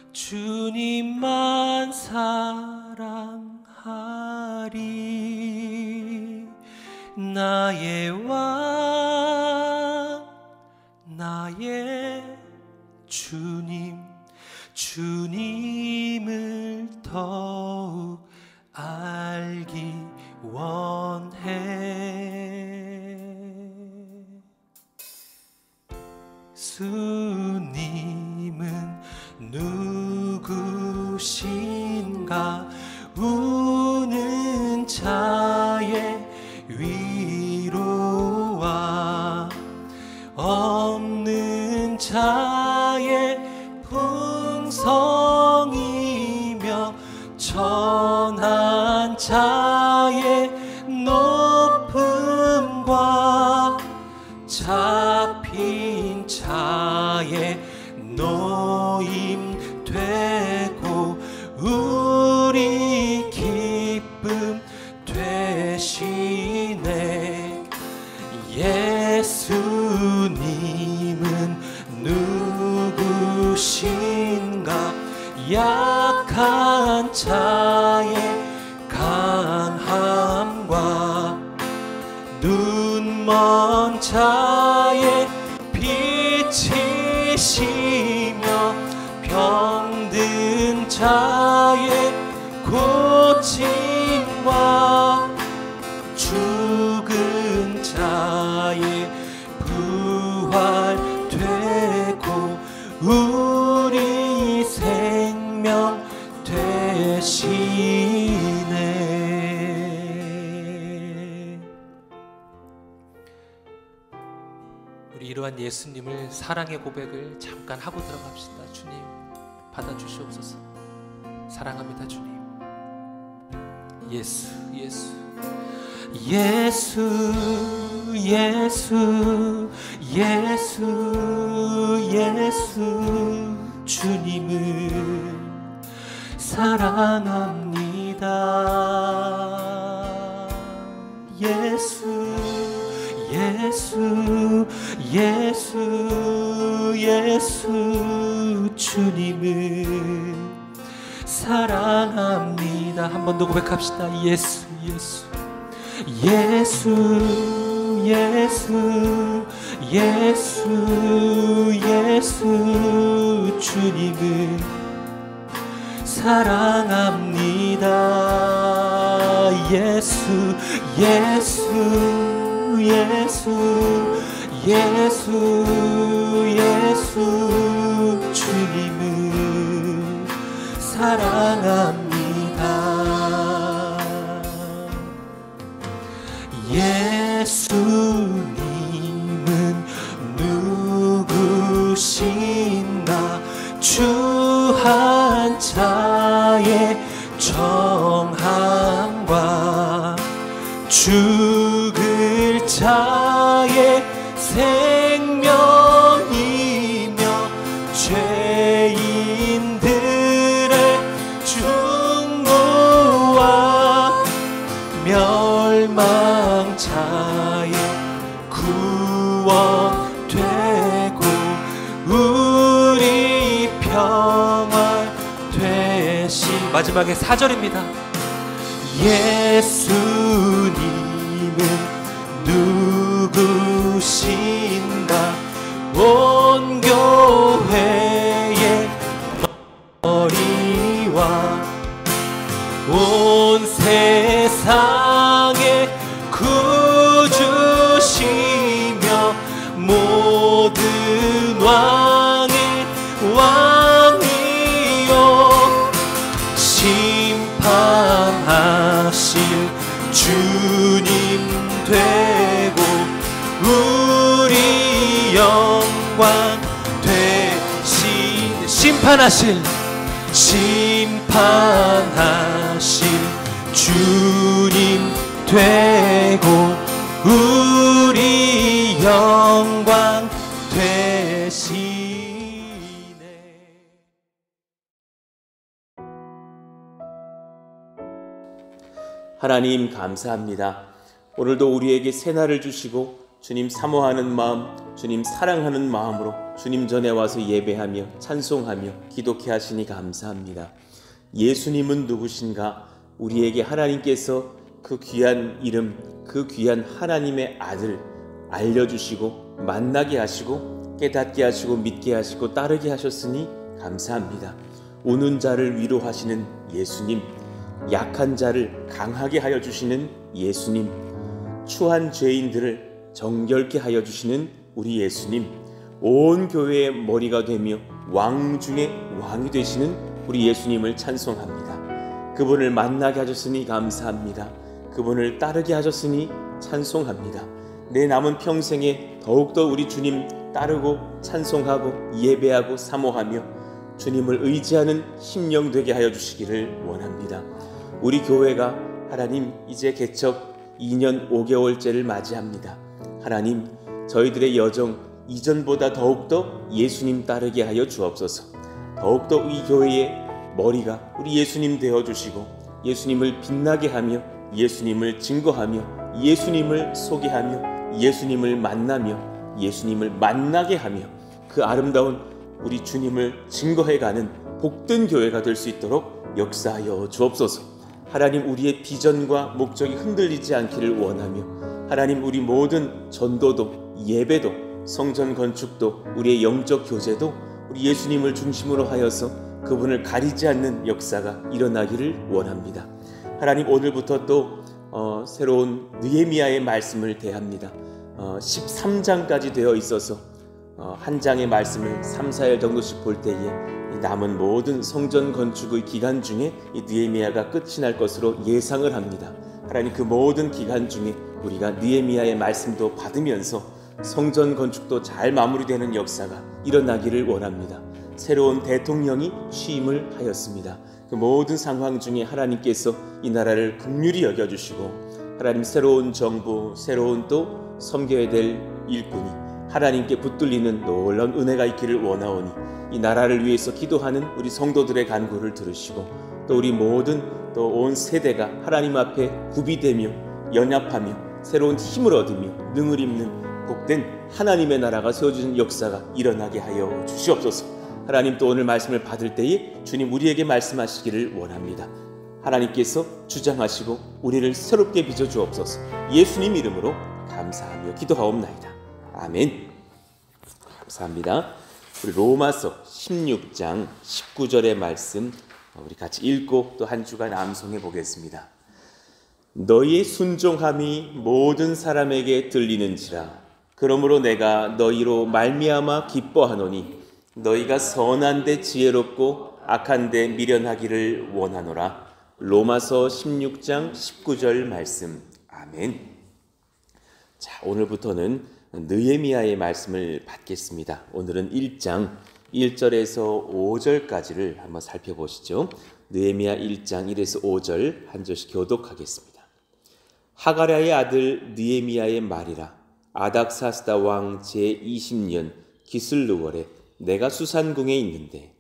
주님만 사랑하리. 나의 왕 나의 주님을 더욱 알기 원해. 주님은 누구신가? 우는 자의 위로와 없는 자의 풍성이며 천한 자의 높음과 잡힌 자의 노임 되고 우리 기쁨 되시네. 예수님은 누구신가? 약한 자의 강함과 눈먼 자의 빛이시며 병든 자의 고침과 죽은 자의 부활되고 우리 생명 되시네. 우리 이러한 예수님을 사랑의 고백을 잠깐 하고 들어갑시다. 주님 받아주시옵소서. 사랑합니다 주님. 예수 예수 예수 예수 예수 예수 주님을 사랑합니다. 예수 예수 예수 예수 주님을 사랑합니다. 한 번 더 고백합시다. 예수 예수 예수 예수 예수 예수 주님을 사랑합니다. 예수 예수 예수 예수 예수 주님을 사랑합니다. 예수님은 누구신가? 주한 자의 정함과 죽을 자의 생명이며 죄인들의 중노와 멸망자의 구원되고 우리 평화 되신 마지막에 4절입니다. 예수님은 누구신가? 온 교회의 머리와 온 세상의 구주시며 모든 왕의 왕이요 심판하실 주님 되고 우리 영광 되신 심판하실 주님 되고 우리 영광 되시네. 하나님 감사합니다. 오늘도 우리에게 새날을 주시고 주님 사모하는 마음, 주님 사랑하는 마음으로 주님 전에 와서 예배하며 찬송하며 기도케 하시니 감사합니다. 예수님은 누구신가? 우리에게 하나님께서 그 귀한 이름, 그 귀한 하나님의 아들 알려주시고 만나게 하시고 깨닫게 하시고 믿게 하시고 따르게 하셨으니 감사합니다. 우는 자를 위로하시는 예수님, 약한 자를 강하게 하여 주시는 예수님, 추한 죄인들을 정결케 하여 주시는 우리 예수님, 온 교회의 머리가 되며 왕 중에 왕이 되시는 우리 예수님을 찬송합니다. 그분을 만나게 하셨으니 감사합니다. 그분을 따르게 하셨으니 찬송합니다. 내 남은 평생에 더욱더 우리 주님 따르고 찬송하고 예배하고 사모하며 주님을 의지하는 심령 되게 하여 주시기를 원합니다. 우리 교회가 하나님 이제 개척 2년 5개월째를 맞이합니다. 하나님, 저희들의 여정 이전보다 더욱더 예수님 따르게 하여 주옵소서. 더욱더 이 교회의 머리가 우리 예수님 되어주시고 예수님을 빛나게 하며 예수님을 증거하며 예수님을 소개하며 예수님을 만나며 예수님을 만나게 하며 그 아름다운 우리 주님을 증거해가는 복된 교회가 될 수 있도록 역사하여 주옵소서. 하나님, 우리의 비전과 목적이 흔들리지 않기를 원하며 하나님, 우리 모든 전도도 예배도 성전 건축도 우리의 영적 교제도 우리 예수님을 중심으로 하여서 그분을 가리지 않는 역사가 일어나기를 원합니다. 하나님, 오늘부터 또 새로운 느헤미야의 말씀을 대합니다. 13장까지 되어 있어서 한 장의 말씀을 3, 4일 정도씩 볼 때에 남은 모든 성전 건축의 기간 중에 이 느헤미야가 끝이 날 것으로 예상을 합니다. 하나님, 그 모든 기간 중에 우리가 느헤미야의 말씀도 받으면서 성전 건축도 잘 마무리되는 역사가 일어나기를 원합니다. 새로운 대통령이 취임을 하였습니다. 그 모든 상황 중에 하나님께서 이 나라를 긍휼히 여겨주시고 하나님, 새로운 정부, 새로운 또 섬겨야 될 일꾼이 하나님께 붙들리는 놀라운 은혜가 있기를 원하오니 이 나라를 위해서 기도하는 우리 성도들의 간구를 들으시고 또 우리 모든 또 온 세대가 하나님 앞에 구비되며 연합하며 새로운 힘을 얻으며 능을 입는 복된 하나님의 나라가 세워지는 역사가 일어나게 하여 주시옵소서. 하나님, 또 오늘 말씀을 받을 때에 주님 우리에게 말씀하시기를 원합니다. 하나님께서 주장하시고 우리를 새롭게 빚어주옵소서. 예수님 이름으로 감사하며 기도하옵나이다. 아멘. 감사합니다. 우리 로마서 16장 19절의 말씀 우리 같이 읽고 또 한 주간 암송해 보겠습니다. 너희의 순종함이 모든 사람에게 들리는지라. 그러므로 내가 너희로 말미암아 기뻐하노니 너희가 선한 데 지혜롭고 악한 데 미련하기를 원하노라. 로마서 16장 19절 말씀. 아멘. 자, 오늘부터는 느헤미야의 말씀을 받겠습니다. 오늘은 1장 1절에서 5절까지를 한번 살펴보시죠. 느헤미야 1장 1에서 5절 한 절씩 교독하겠습니다. 하가랴의 아들 느헤미야의 말이라. 아닥사스다 왕 제20년 기슬르월에 내가 수산궁에 있는데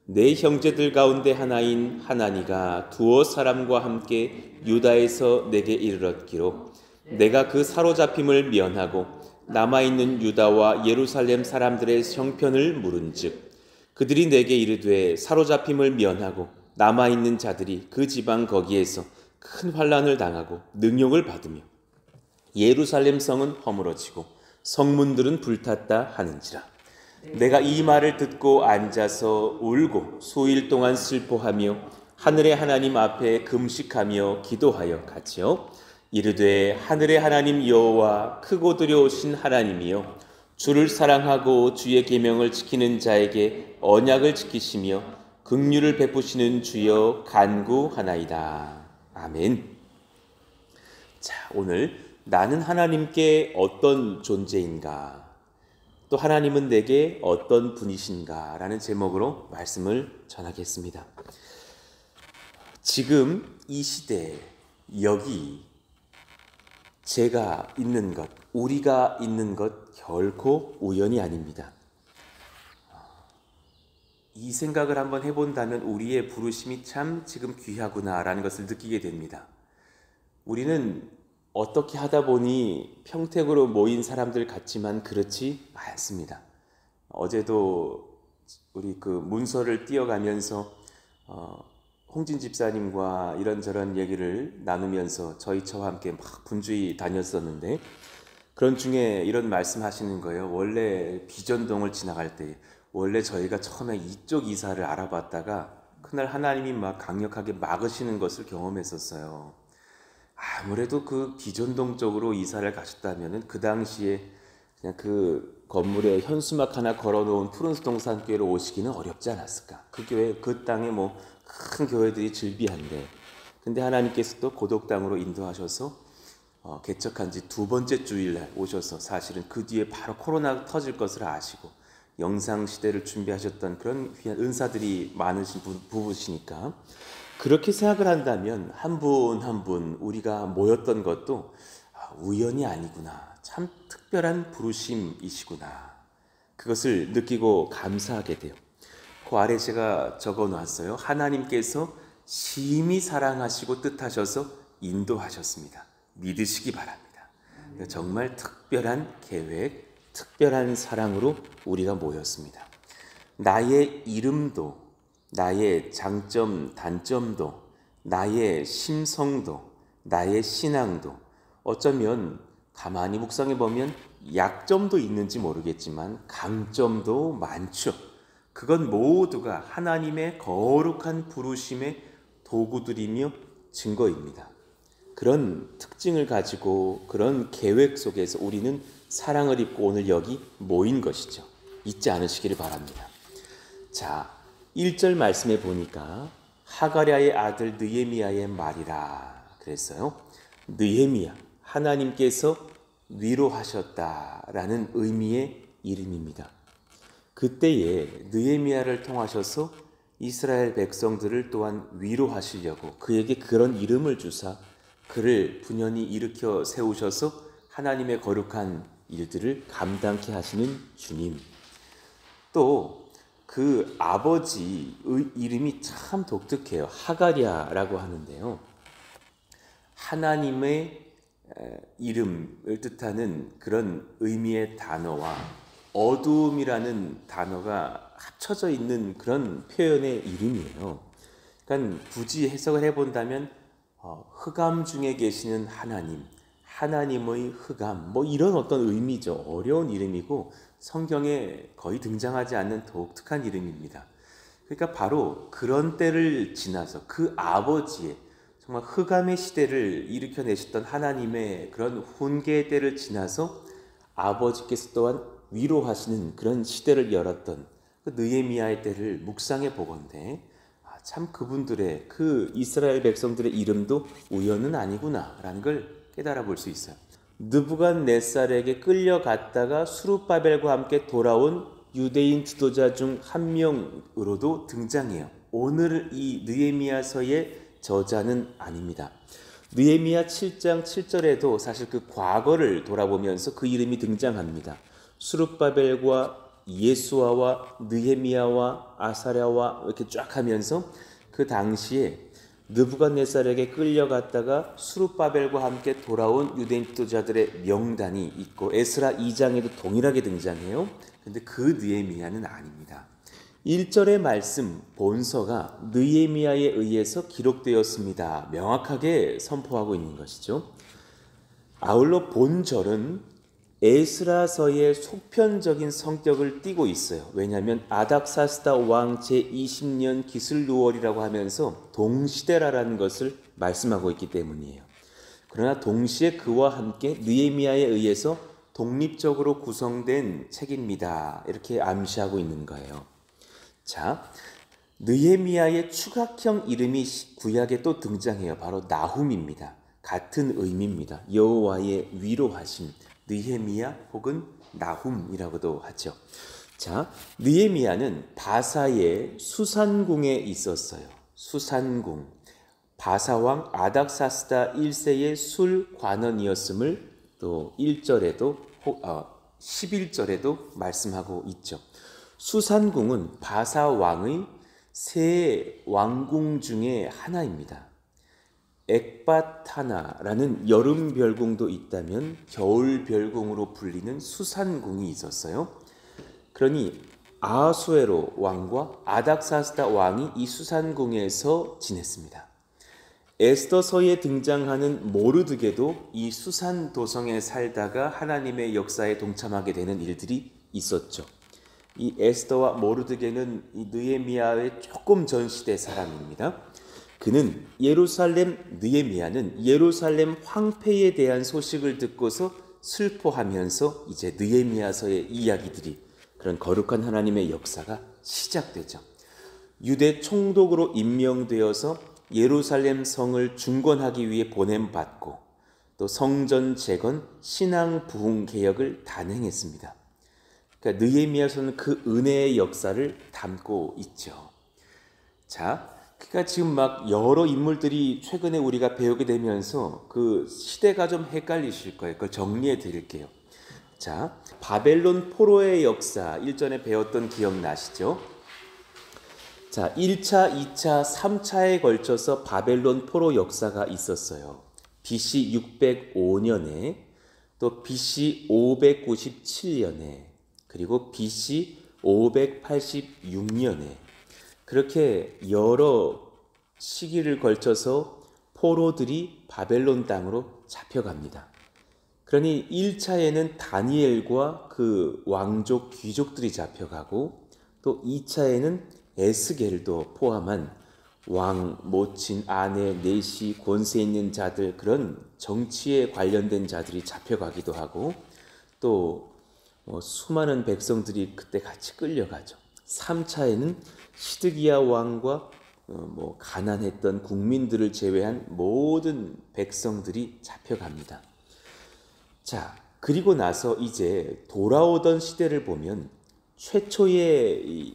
내 형제들 가운데 하나인 하나니가 두어 사람과 함께 유다에서 내게 이르렀기로 내가 그 사로잡힘을 면하고 남아있는 유다와 예루살렘 사람들의 형편을 물은즉 그들이 내게 이르되 사로잡힘을 면하고 남아있는 자들이 그 지방 거기에서 큰 환난을 당하고 능욕을 받으며 예루살렘 성은 허물어지고 성문들은 불탔다 하는지라. 내가 이 말을 듣고 앉아서 울고 수일 동안 슬퍼하며 하늘의 하나님 앞에 금식하며 기도하여 같이요 이르되 하늘의 하나님 여호와 크고 두려우신 하나님이여 주를 사랑하고 주의 계명을 지키는 자에게 언약을 지키시며 긍휼을 베푸시는 주여 간구하나이다. 아멘. 자, 오늘 나는 하나님께 어떤 존재인가, 또 하나님은 내게 어떤 분이신가 라는 제목으로 말씀을 전하겠습니다. 지금 이 시대 여기 제가 있는 것, 우리가 있는 것 결코 우연이 아닙니다. 이 생각을 한번 해본다면 우리의 부르심이 참 지금 귀하구나라는 것을 느끼게 됩니다. 우리는 어떻게 하다 보니 평택으로 모인 사람들 같지만 그렇지 않습니다. 어제도 우리 그 문서를 띄어가면서 홍진 집사님과 이런저런 얘기를 나누면서 저희 처와 함께 막 분주히 다녔었는데 그런 중에 이런 말씀하시는 거예요. 원래 비전동을 지나갈 때 원래 저희가 처음에 이쪽 이사를 알아봤다가 그날 하나님이 막 강력하게 막으시는 것을 경험했었어요. 아무래도 그 비전동 쪽으로 이사를 가셨다면은 그 당시에 그냥 그 건물에 현수막 하나 걸어놓은 푸른수 동산교회로 오시기는 어렵지 않았을까? 그 교회, 그 땅에 뭐 큰 교회들이 즐비한데, 근데 하나님께서 또 고독 땅으로 인도하셔서 개척한 지 2번째 주일날 오셔서 사실은 그 뒤에 바로 코로나 터질 것을 아시고 영상 시대를 준비하셨던 그런 귀한 은사들이 많으신 부부시니까 그렇게 생각을 한다면 한 분 한 분 우리가 모였던 것도 우연이 아니구나. 참 특별한 부르심이시구나. 그것을 느끼고 감사하게 돼요. 그 아래 제가 적어놨어요. 하나님께서 심히 사랑하시고 뜻하셔서 인도하셨습니다. 믿으시기 바랍니다. 정말 특별한 계획, 특별한 사랑으로 우리가 모였습니다. 나의 이름도, 나의 장점, 단점도, 나의 심성도, 나의 신앙도 어쩌면 가만히 묵상해 보면 약점도 있는지 모르겠지만 강점도 많죠. 그건 모두가 하나님의 거룩한 부르심의 도구들이며 증거입니다. 그런 특징을 가지고 그런 계획 속에서 우리는 사랑을 입고 오늘 여기 모인 것이죠. 잊지 않으시기를 바랍니다. 자, 1절 말씀에 보니까 하가랴의 아들 느헤미야의 말이라 그랬어요. 느헤미야, 하나님께서 위로하셨다라는 의미의 이름입니다. 그때에 느헤미야를 통하셔서 이스라엘 백성들을 또한 위로하시려고 그에게 그런 이름을 주사 그를 분연히 일으켜 세우셔서 하나님의 거룩한 일들을 감당케 하시는 주님. 또 그 아버지의 이름이 참 독특해요. 하가랴라고 하는데요. 하나님의 이름을 뜻하는 그런 의미의 단어와 어두움이라는 단어가 합쳐져 있는 그런 표현의 이름이에요. 그러니까 굳이 해석을 해본다면 흑암 중에 계시는 하나님, 하나님의 흑암, 뭐 이런 어떤 의미죠. 어려운 이름이고 성경에 거의 등장하지 않는 독특한 이름입니다. 그러니까 바로 그런 때를 지나서 그 아버지의 정말 흑암의 시대를 일으켜내셨던 하나님의 그런 훈계의 때를 지나서 아버지께서 또한 위로하시는 그런 시대를 열었던 그 느헤미야의 때를 묵상해 보건대 참 그분들의 그 이스라엘 백성들의 이름도 우연은 아니구나라는 걸 깨달아 볼 수 있어요. 느부갓네살에게 끌려갔다가 수룹바벨과 함께 돌아온 유대인 지도자 중 한 명으로도 등장해요. 오늘 이 느헤미야서의 저자는 아닙니다. 느헤미야 7장 7절에도 사실 그 과거를 돌아보면서 그 이름이 등장합니다. 수룹바벨과 예수아와 느헤미야와 아사랴와 이렇게 쫙 하면서 그 당시에 느부갓네살에게 끌려갔다가 수룹바벨과 함께 돌아온 유대인 지도자들의 명단이 있고 에스라 2장에도 동일하게 등장해요. 근데 그 느헤미야는 아닙니다. 1절의 말씀 본서가 느헤미야에 의해서 기록되었습니다. 명확하게 선포하고 있는 것이죠. 아울러 본절은 에스라서의 속편적인 성격을 띠고 있어요. 왜냐하면 아닥사스다 왕 제20년 기슬루월이라고 하면서 동시대라는 것을 말씀하고 있기 때문이에요. 그러나 동시에 그와 함께 느헤미야에 의해서 독립적으로 구성된 책입니다. 이렇게 암시하고 있는 거예요. 자, 느헤미야의 추각형 이름이 구약에 또 등장해요. 바로 나훔입니다. 같은 의미입니다. 여호와의 위로하심. 느헤미야 혹은 나훔이라고도 하죠. 자, 느헤미야는 바사의 수산궁에 있었어요. 수산궁. 바사왕 아닥사스다 1세의 술관원이었음을 또 1절에도 11절에도 말씀하고 있죠. 수산궁은 바사 왕의 세 왕궁 중에 하나입니다. 엑바타나라는 여름 별궁도 있다면 겨울 별궁으로 불리는 수산궁이 있었어요. 그러니 아하수에로 왕과 아닥사스다 왕이 이 수산궁에서 지냈습니다. 에스더서에 등장하는 모르드게도 이 수산 도성에 살다가 하나님의 역사에 동참하게 되는 일들이 있었죠. 이 에스더와 모르드게는 이 느헤미야의 조금 전 시대 사람입니다. 그는 느헤미야는 예루살렘 황폐에 대한 소식을 듣고서 슬퍼하면서 이제 느헤미야서의 이야기들이 그런 거룩한 하나님의 역사가 시작되죠. 유대 총독으로 임명되어서 예루살렘 성을 중건하기 위해 보냄받고 또 성전 재건, 신앙 부흥 개혁을 단행했습니다. 그러니까 느헤미야서는 그 은혜의 역사를 담고 있죠. 자, 그러니까 지금 막 여러 인물들이 최근에 우리가 배우게 되면서 그 시대가 좀 헷갈리실 거예요. 그걸 정리해 드릴게요. 자, 바벨론 포로의 역사 일전에 배웠던 기억나시죠? 자, 1차, 2차, 3차에 걸쳐서 바벨론 포로 역사가 있었어요. BC 605년에 또 BC 597년에 그리고 BC 586년에 그렇게 여러 시기를 걸쳐서 포로들이 바벨론 땅으로 잡혀갑니다. 그러니 1차에는 다니엘과 그 왕족 귀족들이 잡혀가고 또 2차에는 에스겔도 포함한 왕, 모친, 아내, 내시, 권세 있는 자들 그런 정치에 관련된 자들이 잡혀가기도 하고 또 수많은 백성들이 그때 같이 끌려가죠. 3차에는 시드기야 왕과 가난했던 국민들을 제외한 모든 백성들이 잡혀갑니다. 자, 그리고 나서 이제 돌아오던 시대를 보면 최초의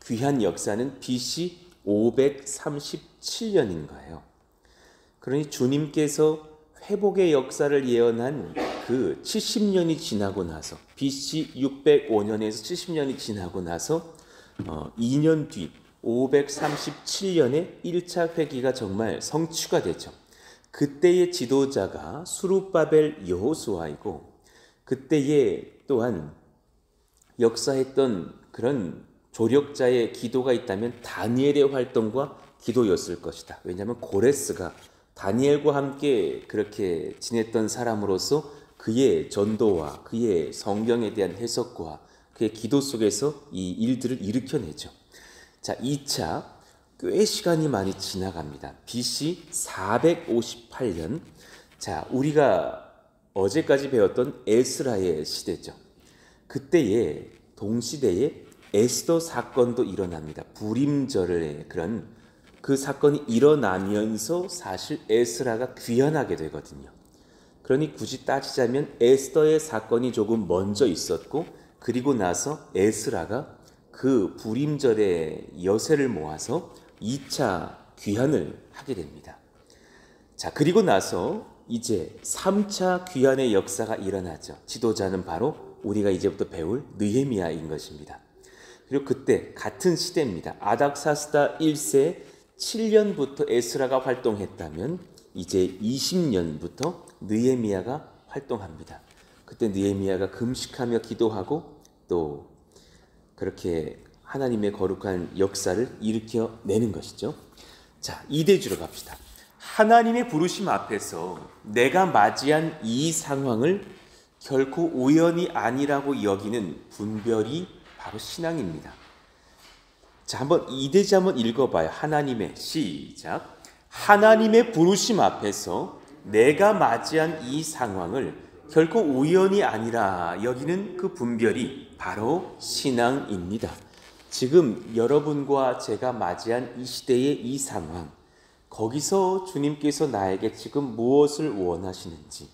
귀한 역사는 BC 537년인 거예요. 그러니 주님께서 회복의 역사를 예언한 그 70년이 지나고 나서 BC 605년에서 70년이 지나고 나서 2년 뒤 537년에 1차 회기가 정말 성취가 되죠. 그때의 지도자가 수룹바벨 여호수아이고 그때에 또한 역사했던 그런 조력자의 기도가 있다면 다니엘의 활동과 기도였을 것이다. 왜냐하면 고레스가 다니엘과 함께 그렇게 지냈던 사람으로서 그의 전도와 그의 성경에 대한 해석과 그의 기도 속에서 이 일들을 일으켜내죠. 자, 2차 꽤 시간이 많이 지나갑니다. BC 458년. 자, 우리가 어제까지 배웠던 에스라의 시대죠. 그때에 동시대에 에스더 사건도 일어납니다. 불임절의 그런 그 사건이 일어나면서 사실 에스라가 귀환하게 되거든요. 그러니 굳이 따지자면 에스더의 사건이 조금 먼저 있었고 그리고 나서 에스라가 그 불임절의 여세를 모아서 2차 귀환을 하게 됩니다. 자, 그리고 나서 이제 3차 귀환의 역사가 일어나죠. 지도자는 바로 우리가 이제부터 배울 느헤미야인 것입니다. 그리고 그때 같은 시대입니다. 아닥사스다 1세 7년부터 에스라가 활동했다면 이제 20년부터 느헤미야가 활동합니다. 그때 느헤미야가 금식하며 기도하고 또 그렇게 하나님의 거룩한 역사를 일으켜내는 것이죠. 자, 이대주로 갑시다. 하나님의 부르심 앞에서 내가 맞이한 이 상황을 결코 우연이 아니라고 여기는 분별이 바로 신앙입니다. 자, 한번 이대지 한번 읽어봐요. 하나님의 시작. 하나님의 부르심 앞에서 내가 맞이한 이 상황을 결코 우연이 아니라 여기는 그 분별이 바로 신앙입니다. 지금 여러분과 제가 맞이한 이 시대의 이 상황, 거기서 주님께서 나에게 지금 무엇을 원하시는지,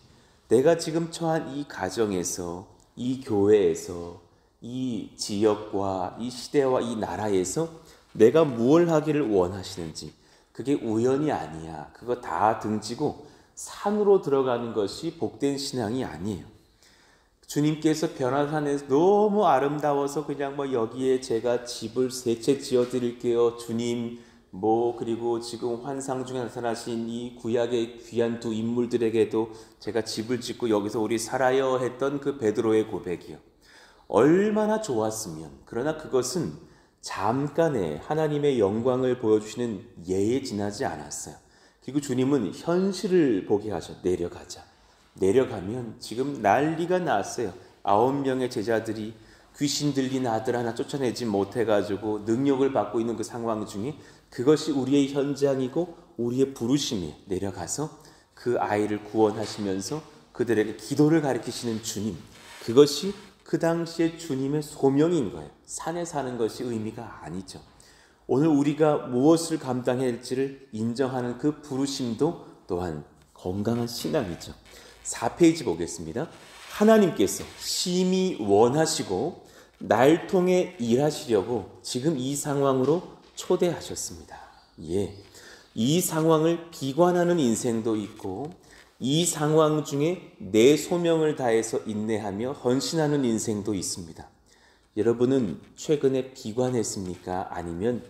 내가 지금 처한 이 가정에서, 이 교회에서, 이 지역과 이 시대와 이 나라에서 내가 무엇을 하기를 원하시는지, 그게 우연이 아니야. 그거 다 등지고 산으로 들어가는 것이 복된 신앙이 아니에요. 주님께서 변화산에서 너무 아름다워서 그냥 여기에 제가 집을 세 채 지어 드릴게요. 주님 그리고 지금 환상 중에 나타나신 이 구약의 귀한 두 인물들에게도 제가 집을 짓고 여기서 우리 살아요 했던 그 베드로의 고백이요. 얼마나 좋았으면, 그러나 그것은 잠깐의 하나님의 영광을 보여주시는 예에 지나지 않았어요. 그리고 주님은 현실을 보게 하셔. 내려가자. 내려가면 지금 난리가 났어요. 9명의 제자들이 귀신 들린 아들 하나 쫓아내지 못해가지고 능력을 받고 있는 그 상황 중에 그것이 우리의 현장이고 우리의 부르심이 내려가서 그 아이를 구원하시면서 그들에게 기도를 가르치시는 주님, 그것이 그 당시에 주님의 소명인 거예요. 산에 사는 것이 의미가 아니죠. 오늘 우리가 무엇을 감당해야 할지를 인정하는 그 부르심도 또한 건강한 신앙이죠. 4페이지 보겠습니다. 하나님께서 심히 원하시고 날 통해 일하시려고 지금 이 상황으로 초대하셨습니다. 이 상황을 비관하는 인생도 있고 이 상황 중에 내 소명을 다해서 인내하며 헌신하는 인생도 있습니다. 여러분은 최근에 비관했습니까? 아니면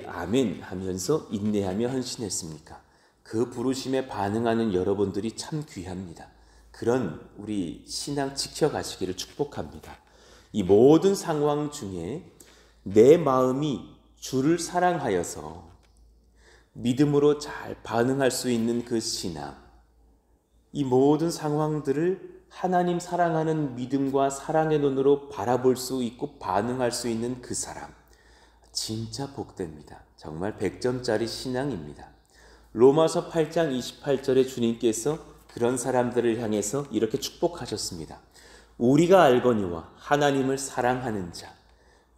아멘 하면서 인내하며 헌신했습니까? 그 부르심에 반응하는 여러분들이 참 귀합니다. 그런 우리 신앙 지켜가시기를 축복합니다. 이 모든 상황 중에 내 마음이 주를 사랑하여서 믿음으로 잘 반응할 수 있는 그 신앙, 이 모든 상황들을 하나님 사랑하는 믿음과 사랑의 눈으로 바라볼 수 있고 반응할 수 있는 그 사람, 진짜 복됩니다. 정말 100점짜리 신앙입니다. 로마서 8장 28절에 주님께서 그런 사람들을 향해서 이렇게 축복하셨습니다. 우리가 알거니와 하나님을 사랑하는 자,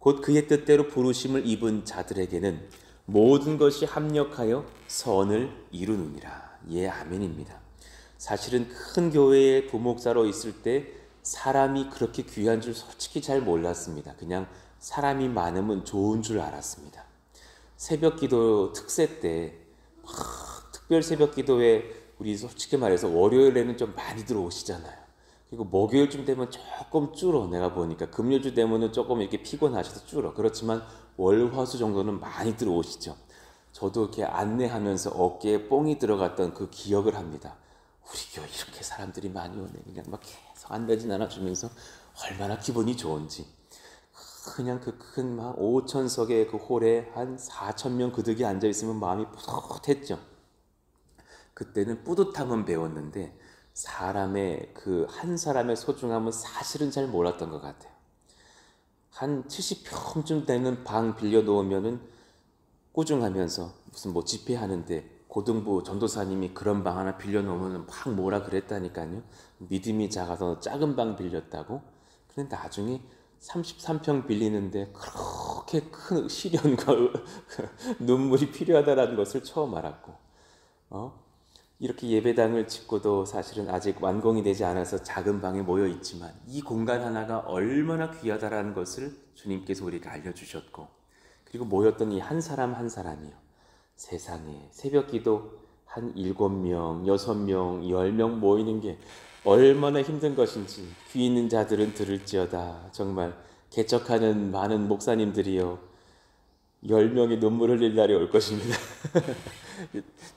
곧 그의 뜻대로 부르심을 입은 자들에게는 모든 것이 합력하여 선을 이루느니라. 아멘입니다. 사실은 큰 교회에 부목사로 있을 때 사람이 그렇게 귀한 줄 솔직히 잘 몰랐습니다. 그냥 사람이 많으면 좋은 줄 알았습니다. 새벽기도 특세 때 특별 새벽기도에 우리 솔직히 말해서 월요일에는 좀 많이 들어오시잖아요. 그리고 목요일쯤 되면 조금 줄어. 내가 보니까 금요주 되면은 조금 이렇게 피곤하셔서 줄어. 그렇지만 월, 화, 수 정도는 많이 들어오시죠. 저도 이렇게 안내하면서 어깨에 뽕이 들어갔던 그 기억을 합니다. 우리 교회 이렇게 사람들이 많이 오네. 그냥 막 계속 안내진 않아주면서 얼마나 기분이 좋은지. 그냥 그 큰 막 5천석의 그 홀에 한 4,000명 그득이 앉아있으면 마음이 뿌듯했죠. 그때는 뿌듯함은 배웠는데 사람의 그 한 사람의 소중함은 사실은 잘 몰랐던 것 같아요. 한 70평쯤 되는 방 빌려 놓으면은 꾸중하면서 무슨 집회하는데 고등부 전도사님이 그런 방 하나 빌려 놓으면 막 뭐라 그랬다니까요. 믿음이 작아서 작은 방 빌렸다고. 그런데 나중에 33평 빌리는데 그렇게 큰 시련과 눈물이 필요하다는 것을 처음 알았고, 이렇게 예배당을 짓고도 사실은 아직 완공이 되지 않아서 작은 방에 모여 있지만 이 공간 하나가 얼마나 귀하다라는 것을 주님께서 우리에게 알려주셨고, 그리고 모였던 이 한 사람 한 사람이요, 세상에 새벽기도 한 7명, 6명, 10명 모이는 게 얼마나 힘든 것인지 귀 있는 자들은 들을지어다. 정말 개척하는 많은 목사님들이요, 10명이 눈물 흘릴 날이 올 것입니다.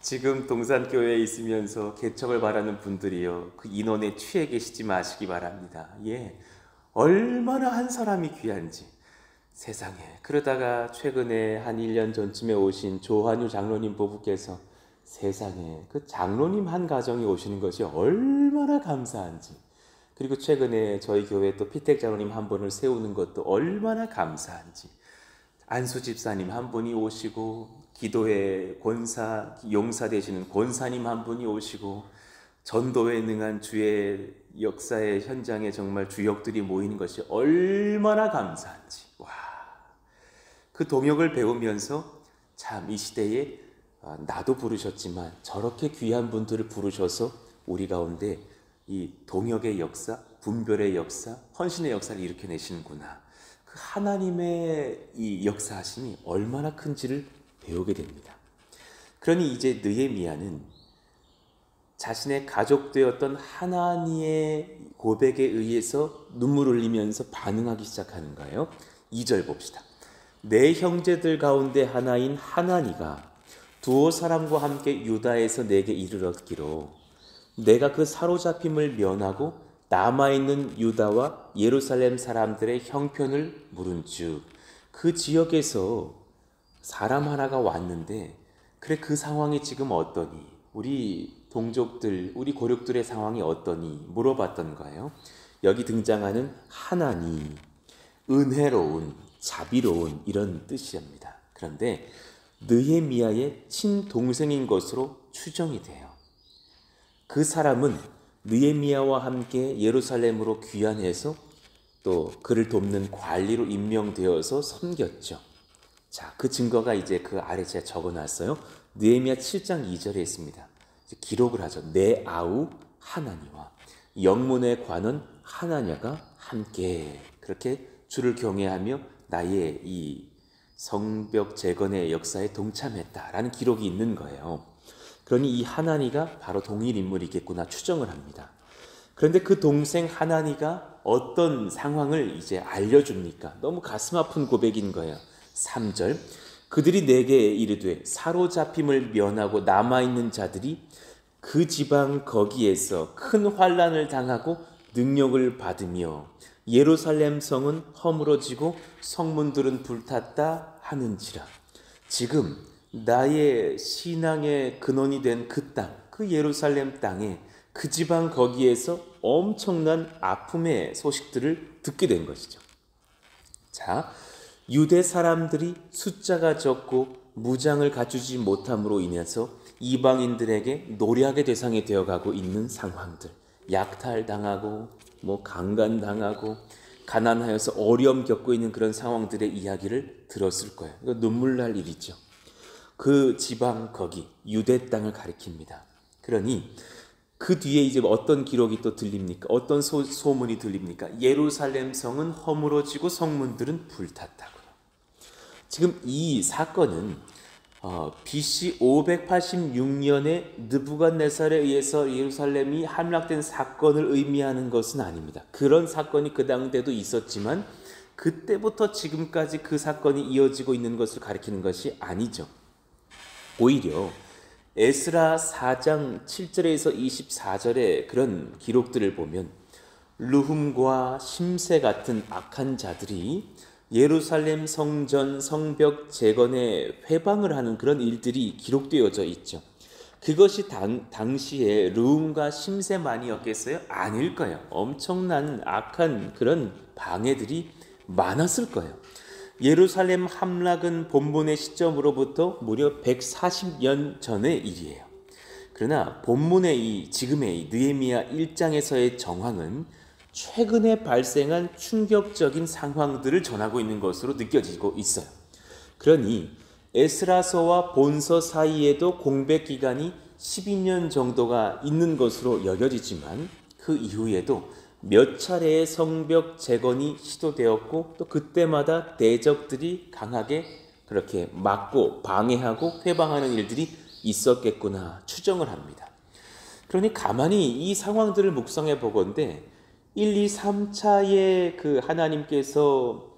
지금 동산교회에 있으면서 개척을 바라는 분들이요, 그 인원에 취해 계시지 마시기 바랍니다. 얼마나 한 사람이 귀한지 세상에. 그러다가 최근에 한 1년 전쯤에 오신 조한유 장로님 부부께서 세상에 그 장로님 한 가정이 오시는 것이 얼마나 감사한지, 그리고 최근에 저희 교회에 또 피택 장로님 한 분을 세우는 것도 얼마나 감사한지, 안수 집사님 한 분이 오시고, 기도의 권사, 용사 되시는 권사님 한 분이 오시고, 전도에 능한 주의 역사의 현장에 정말 주역들이 모이는 것이 얼마나 감사한지. 그 동역을 배우면서 참 이 시대에 나도 부르셨지만 저렇게 귀한 분들을 부르셔서 우리 가운데 이 동역의 역사, 분별의 역사, 헌신의 역사를 일으켜내시는구나. 그 하나님의 이 역사하심이 얼마나 큰지를 배우게 됩니다. 그러니 이제 느헤미야는 자신의 가족되었던 하나님의 고백에 의해서 눈물 흘리면서 반응하기 시작하는 거예요. 2절 봅시다. 내 형제들 가운데 하나인 하나니가 두어 사람과 함께 유다에서 내게 이르렀기로 내가 그 사로잡힘을 면하고 남아있는 유다와 예루살렘 사람들의 형편을 물은즉 그 지역에서 사람 하나가 왔는데 그래 그 상황이 지금 어떠니? 우리 동족들, 우리 고륙들의 상황이 어떠니? 물어봤던 거예요. 여기 등장하는 하나니, 은혜로운, 자비로운 이런 뜻이랍니다. 그런데 느헤미야의 친동생인 것으로 추정이 돼요. 그 사람은 느헤미야와 함께 예루살렘으로 귀환해서 또 그를 돕는 관리로 임명되어서 섬겼죠. 자, 그 증거가 이제 그 아래 제가 적어놨어요. 느헤미야 7장 2절에 있습니다. 기록을 하죠. 내 아우 하나니와 영문의 관원 하나냐가 함께 그렇게 주를 경외하며 나의 이 성벽 재건의 역사에 동참했다라는 기록이 있는 거예요. 그러니 이 하나니가 바로 동일 인물이겠구나 추정을 합니다. 그런데 그 동생 하나니가 어떤 상황을 이제 알려줍니까? 너무 가슴 아픈 고백인 거예요. 3절 그들이 내게 이르되 사로잡힘을 면하고 남아있는 자들이 그 지방 거기에서 큰 환난을 당하고 능력을 받으며 예루살렘 성은 허물어지고 성문들은 불탔다 하는지라. 지금 나의 신앙의 근원이 된 그 땅, 그 예루살렘 땅에 그 지방 거기에서 엄청난 아픔의 소식들을 듣게 된 것이죠. 자, 유대 사람들이 숫자가 적고 무장을 갖추지 못함으로 인해서 이방인들에게 노략의 대상이 되어가고 있는 상황들, 약탈당하고 강간당하고 가난하여서 어려움 겪고 있는 그런 상황들의 이야기를 들었을 거예요. 이거 눈물 날 일이죠. 그 지방 거기 유대 땅을 가리킵니다. 그러니 그 뒤에 이제 어떤 기록이 또 들립니까? 어떤 소문이 들립니까? 예루살렘 성은 허물어지고 성문들은 불탔다고요. 지금 이 사건은 BC 586년에 느부갓네살에 의해서 예루살렘이 함락된 사건을 의미하는 것은 아닙니다. 그런 사건이 그 당대도 있었지만 그때부터 지금까지 그 사건이 이어지고 있는 것을 가리키는 것이 아니죠. 오히려 에스라 4장 7절에서 24절의 그런 기록들을 보면 르훔과 심세 같은 악한 자들이 예루살렘 성전 성벽 재건에 회방을 하는 그런 일들이 기록되어져 있죠. 그것이 당시에 르훔과 심세만이었겠어요? 아닐 거예요. 엄청난 악한 그런 방해들이 많았을 거예요. 예루살렘 함락은 본문의 시점으로부터 무려 140년 전의 일이에요. 그러나 본문의 지금의 이 느헤미야 1장에서의 정황은 최근에 발생한 충격적인 상황들을 전하고 있는 것으로 느껴지고 있어요. 그러니 에스라서와 본서 사이에도 공백 기간이 12년 정도가 있는 것으로 여겨지지만 그 이후에도 몇 차례의 성벽 재건이 시도되었고 또 그때마다 대적들이 강하게 그렇게 막고 방해하고 회방하는 일들이 있었겠구나 추정을 합니다. 그러니 가만히 이 상황들을 묵상해 보건대 1, 2, 3차의 그 하나님께서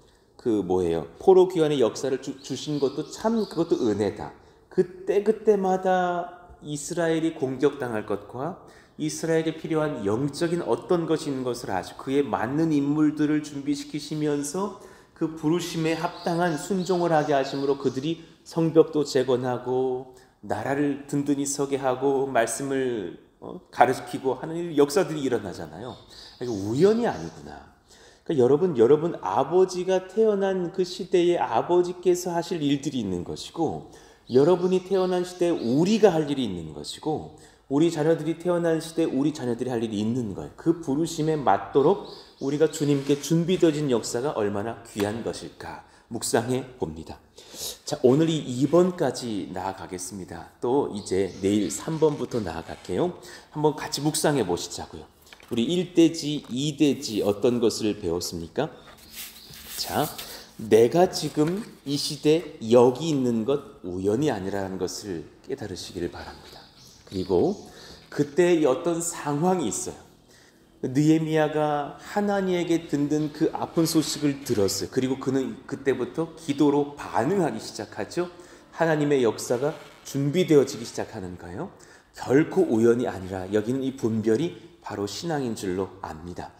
포로 귀환의 역사를 주신 것도 참 그것도 은혜다. 그때마다 이스라엘이 공격당할 것과 이스라엘에 필요한 영적인 어떤 것이 있는 것을 아시고 그에 맞는 인물들을 준비시키시면서 그 부르심에 합당한 순종을 하게 하심으로 그들이 성벽도 재건하고 나라를 든든히 서게 하고 말씀을 가르치고 하는 역사들이 일어나잖아요. 그러니까 우연이 아니구나. 그러니까 여러분 아버지가 태어난 그 시대에 아버지께서 하실 일들이 있는 것이고 여러분이 태어난 시대에 우리가 할 일이 있는 것이고 우리 자녀들이 태어난 시대에 우리 자녀들이 할 일이 있는 거예요. 그 부르심에 맞도록 우리가 주님께 준비되어진 역사가 얼마나 귀한 것일까 묵상해 봅니다. 자, 오늘 이 2번까지 나아가겠습니다. 또 이제 내일 3번부터 나아갈게요. 한번 같이 묵상해 보시자고요. 우리 1대지, 2대지 어떤 것을 배웠습니까? 자, 내가 지금 이 시대 여기 있는 것 우연이 아니라는 것을 깨달으시기를 바랍니다. 그리고 그때 어떤 상황이 있어요. 느헤미야가 하나님에게 듣는 그 아픈 소식을 들었어요. 그리고 그는 그때부터 기도로 반응하기 시작하죠. 하나님의 역사가 준비되어지기 시작하는가요? 결코 우연이 아니라 여기는 이 분별이 바로 신앙인 줄로 압니다.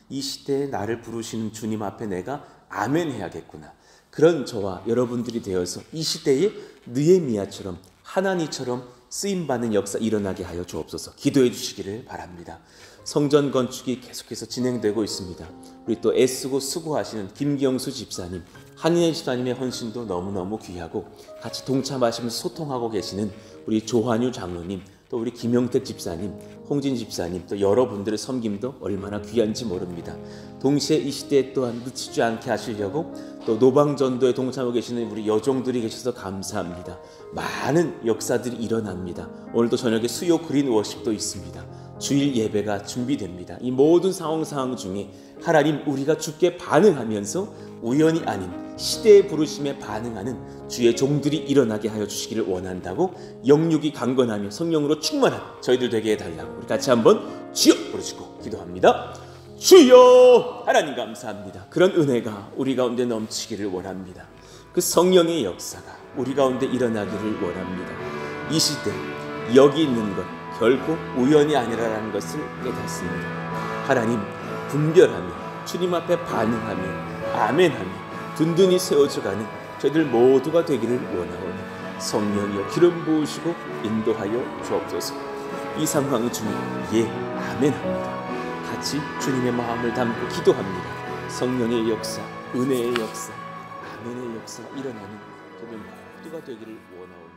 이 시대에 나를 부르시는 주님 앞에 내가 아멘 해야겠구나. 그런 저와 여러분들이 되어서 이 시대에 느헤미야처럼 하나님처럼 쓰임받는 역사 일어나게 하여 주옵소서. 기도해 주시기를 바랍니다. 성전 건축이 계속해서 진행되고 있습니다. 우리 또 애쓰고 수고하시는 김경수 집사님, 한인혜 집사님의 헌신도 너무너무 귀하고 같이 동참하시면서 소통하고 계시는 우리 조환유 장로님, 또 우리 김영택 집사님, 홍진 집사님, 또 여러분들의 섬김도 얼마나 귀한지 모릅니다. 동시에 이 시대에 또한 늦추지 않게 하시려고 또 노방전도에 동참하고 계시는 우리 여종들이 계셔서 감사합니다. 많은 역사들이 일어납니다. 오늘도 저녁에 수요 그린 워십도 있습니다. 주일 예배가 준비됩니다. 이 모든 상황 중에 하나님, 우리가 주께 반응하면서 우연이 아닌 시대의 부르심에 반응하는 주의 종들이 일어나게 하여 주시기를 원한다고 영육이 강건하며 성령으로 충만한 저희들 되게 해달라고 우리 같이 한번 주여 부르시고 기도합니다. 주여! 하나님 감사합니다. 그런 은혜가 우리 가운데 넘치기를 원합니다. 그 성령의 역사가 우리 가운데 일어나기를 원합니다. 이 시대 여기 있는 것 결코 우연이 아니라는 것을 깨닫습니다. 하나님, 분별하며 주님 앞에 반응하며 아멘하며 든든히 세워져가는 저희들 모두가 되기를 원하오니 성령이여 기름 부으시고 인도하여 주옵소서. 이 상황을 주님 예 아멘합니다. 같이 주님의 마음을 담고 기도합니다. 성령의 역사, 은혜의 역사, 아멘의 역사가 일어나는 저희들 모두가 되기를 원하오니